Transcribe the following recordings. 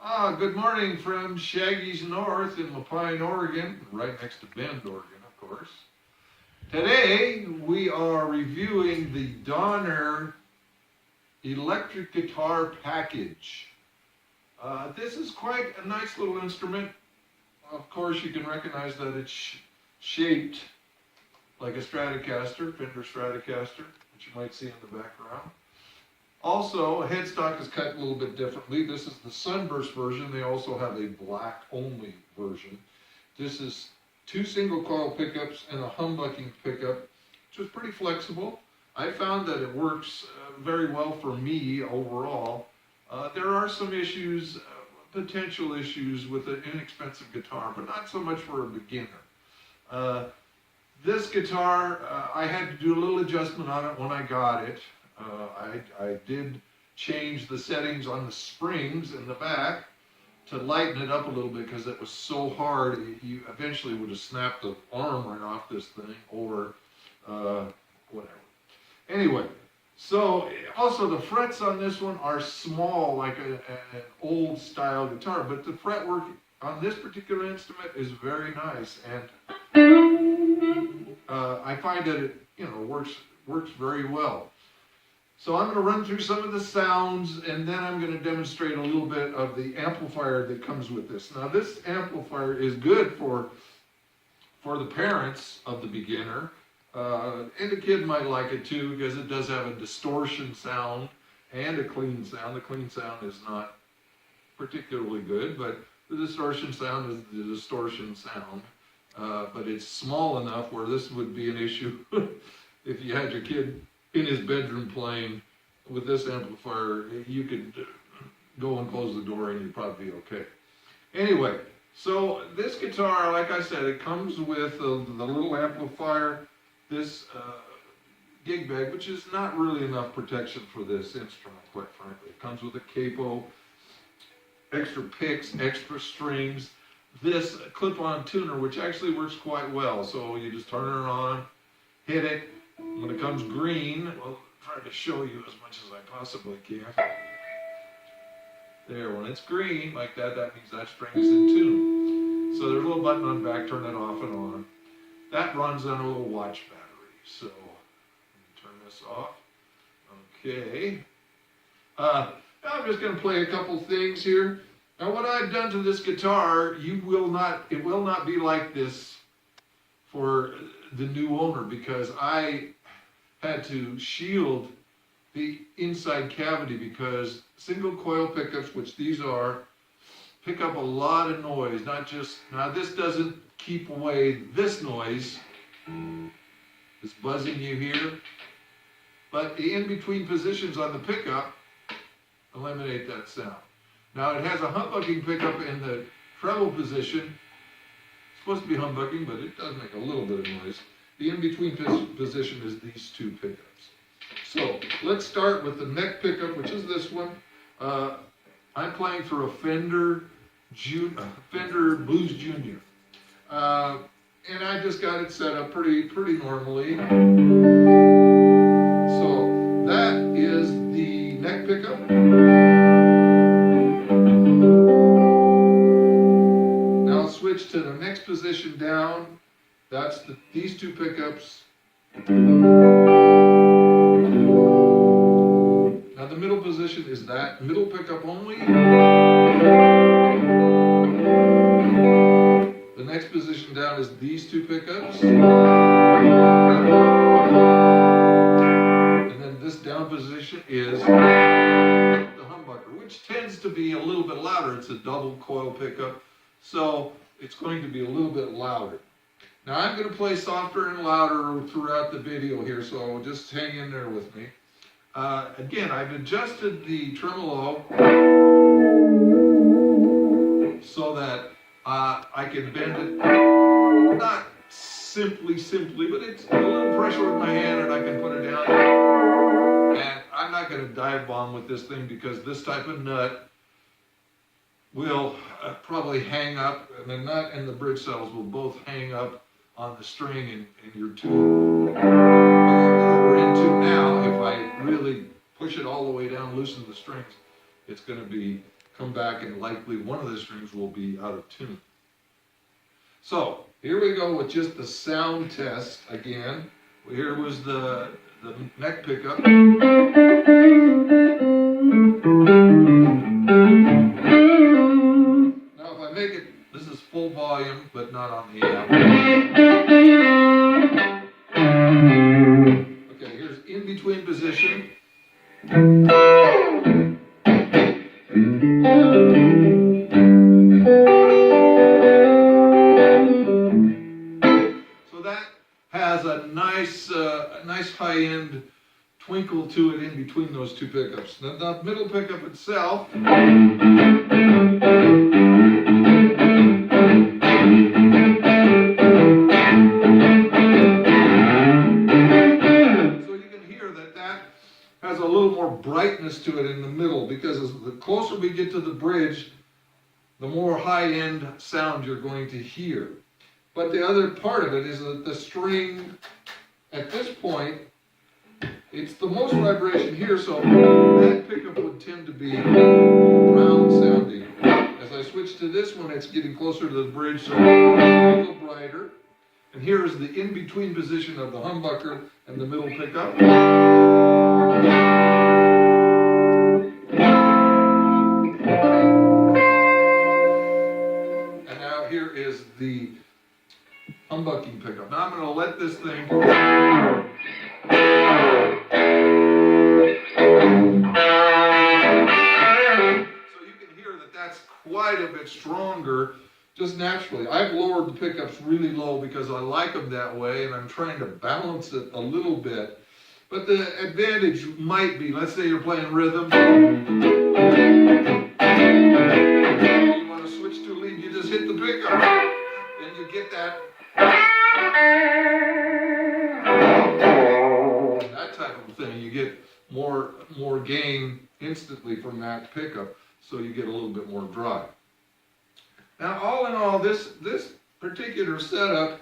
Good morning from Shaggy's North in Lapine, Oregon, right next to Bend, Oregon, of course. Today we are reviewing the Donner electric guitar package. This is quite a nice little instrument. Of course, you can recognize that it's shaped like a Stratocaster, Fender Stratocaster, which you might see in the background. Also, a headstock is cut a little bit differently. This is the Sunburst version. They also have a black only version. This is 2 single coil pickups and a humbucking pickup, which is pretty flexible. I found that it works very well for me overall. There are some issues, potential issues with an inexpensive guitar, but not so much for a beginner. This guitar, I had to do a little adjustment on it when I got it. I did change the settings on the springs in the back to lighten it up a little bit because it was so hard. You eventually would have snapped the arm right off this thing or whatever. Anyway, so also the frets on this one are small like an old style guitar, but the fretwork on this particular instrument is very nice, and I find that it works very well. So I'm going to run through some of the sounds, and then I'm going to demonstrate a little bit of the amplifier that comes with this. Now this amplifier is good for the parents of the beginner, and the kid might like it too because it does have a distortion sound and a clean sound. The clean sound is not particularly good, but the distortion sound is the distortion sound. But it's small enough where this would be an issue if you had your kid in his bedroom playing with this amplifier. You could go and close the door and you'd probably be okay. Anyway, so this guitar, like I said, it comes with the little amplifier, this gig bag, which is not really enough protection for this instrument, quite frankly. It comes with a capo, extra picks, extra strings, this clip-on tuner, which actually works quite well. So you just turn it on, hit it. When it comes green, I'll try to show you as much as I possibly can. There, when it's green like that, that means that string is in tune. So there's a little button on the back, turn it off and on. That runs on a little watch battery. So let me turn this off. Okay. I'm just going to play a couple things here. Now what I've done to this guitar, it will not be like this for the new owner, because I had to shield the inside cavity because single coil pickups, which these are, pick up a lot of noise. Not just, now this doesn't keep away this noise, this buzzing you hear, but the in-between positions on the pickup eliminate that sound. Now it has a humbucking pickup in the treble position. Supposed to be humbucking, but it does make a little bit of noise. The in-between position is these 2 pickups. So let's start with the neck pickup, which is this one. I'm playing for a Fender Blues Junior, and I just got it set up pretty normally. So that is the neck pickup. Switch to the next position down. That's these 2 pickups. Now the middle position is that middle pickup only. The next position down is these 2 pickups. And then this down position is the humbucker, which tends to be a little bit louder. It's a double coil pickup, so it's going to be a little bit louder. Now I'm going to play softer and louder throughout the video here, so just hang in there with me. Again, I've adjusted the tremolo so that I can bend it, not simply, but it's a little pressure with my hand and I can put it down. And I'm not going to dive bomb with this thing because this type of nut will probably hang up, and the nut and the bridge saddles will both hang up on the string in your tune. But we're in now, if I really push it all the way down, loosen the strings, it's going to be come back and likely one of the strings will be out of tune. So here we go with just the sound test again. Here was the neck pickup. Now if I make it, this is full volume, but not on the amp. Okay, here's in between position. So that has a nice high-end twinkle to it in between those two pickups. The middle pickup itself. Has a little more brightness to it in the middle, because the closer we get to the bridge, the more high-end sound you're going to hear. But the other part of it is that the string, at this point, it's the most vibration here, so that pickup would tend to be round sounding. As I switch to this one, it's getting closer to the bridge, so a little brighter. And here is the in-between position of the humbucker and the middle pickup. And now here is the humbucking pickup. Now I'm going to let this thing. So you can hear that that's quite a bit stronger. Just naturally. I've lowered the pickups really low because I like them that way, and I'm trying to balance it a little bit. But the advantage might be, let's say you're playing rhythm. You want to switch to a lead, you just hit the pickup. Then you get that type of thing. You get more gain instantly from that pickup, so you get a little bit more drive. Now, all in all, this particular setup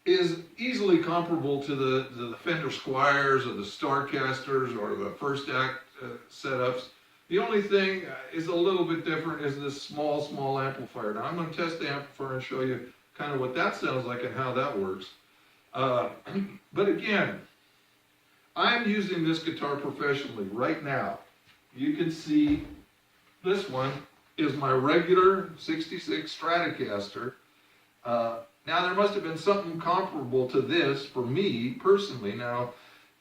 is easily comparable to the Fender Squiers or the Starcasters or the First Act setups. The only thing is a little bit different is this small amplifier. Now, I'm going to test the amplifier and show you kind of what that sounds like and how that works. But again, I'm using this guitar professionally right now. You can see this one is my regular 66 Stratocaster. Now there must have been something comparable to this for me personally. Now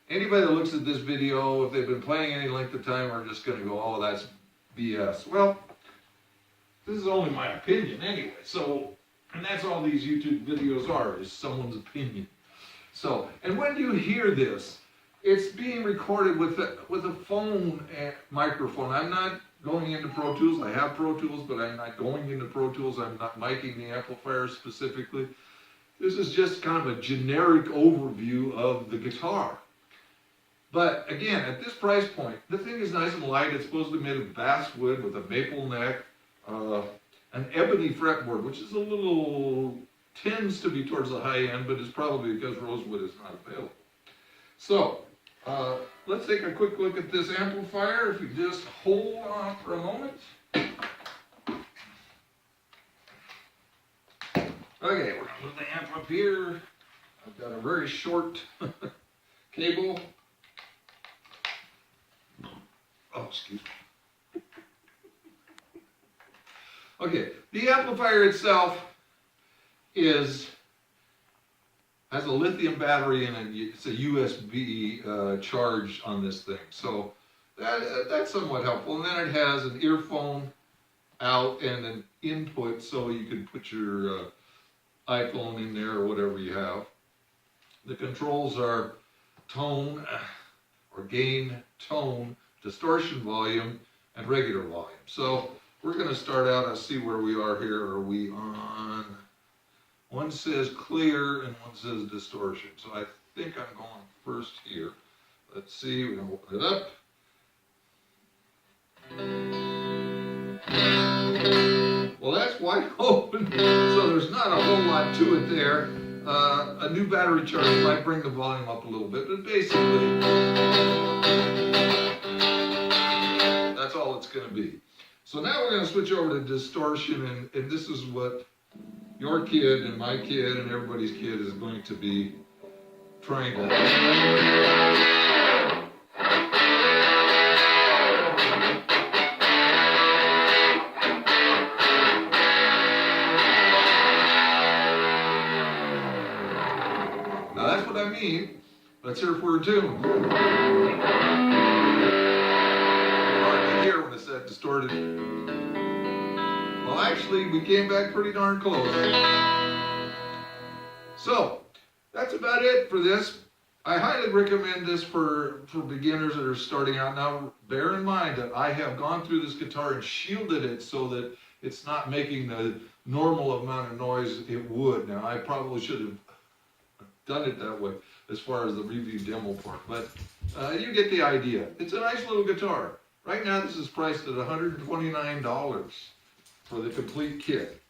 anybody that looks at this video, if they've been playing any length of time, are just going to go, oh, that's BS. Well, this is only my opinion anyway. So, and that's all these YouTube videos are, is someone's opinion. So, and when you hear this, it's being recorded with a phone microphone. I'm not going into Pro Tools. I have Pro Tools, but I'm not going into Pro Tools. I'm not miking the amplifier specifically. This is just kind of a generic overview of the guitar. But again, at this price point, the thing is nice and light. It's supposedly made of basswood with a maple neck, an ebony fretboard, which is a little, tends to be towards the high end, but it's probably because rosewood is not available. So, let's take a quick look at this amplifier. If you just hold on for a moment. Okay, we're going to put the amp up here. I've got a very short cable. Oh, excuse me. Okay, the amplifier itself has a lithium battery and it's a USB charge on this thing. So that's somewhat helpful. And then it has an earphone out and an input, so you can put your iPhone in there or whatever you have. The controls are tone or gain, tone, distortion volume, and regular volume. So we're going to start out and see where we are here. Are we on? One says clear and one says distortion. So I think I'm going first here. Let's see, we're going to open it up. Well, that's wide open, so there's not a whole lot to it there. A new battery charge might bring the volume up a little bit, but basically, that's all it's going to be. So now we're going to switch over to distortion, and this is what your kid and my kid and everybody's kid is going to be trying to. Now that's what I mean. Let's hear it for a tune. Hard to hear when it's that distorted. Well, actually, we came back pretty darn close. So, that's about it for this. I highly recommend this for beginners that are starting out. Now, bear in mind that I have gone through this guitar and shielded it so that it's not making the normal amount of noise it would. Now, I probably should have done it that way as far as the review demo part, but you get the idea. It's a nice little guitar. Right now, this is priced at $129 for the complete kit.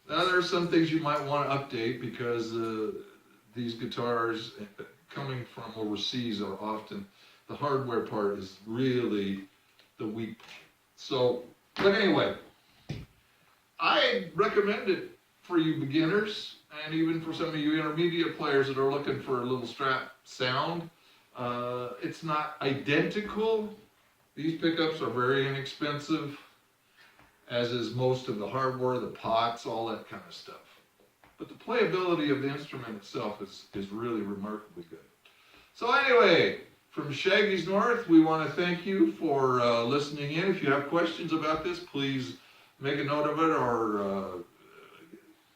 Now, there are some things you might want to update because these guitars coming from overseas are often, the hardware part is really the weak. So, but anyway, I recommend it for you beginners and even for some of you intermediate players that are looking for a little strap sound. It's not identical. These pickups are very inexpensive, as is most of the hardware, the pots, all that kind of stuff. But the playability of the instrument itself is really remarkably good. So anyway, from Shaggy's North, we want to thank you for listening in. If you have questions about this, please make a note of it, or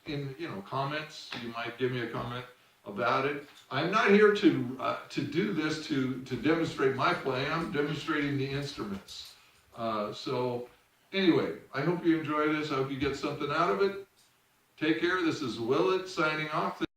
in comments, you might give me a comment about it. I'm not here to do this to demonstrate my playing. I'm demonstrating the instruments. So anyway, I hope you enjoy this. I hope you get something out of it. Take care. This is Willet signing off.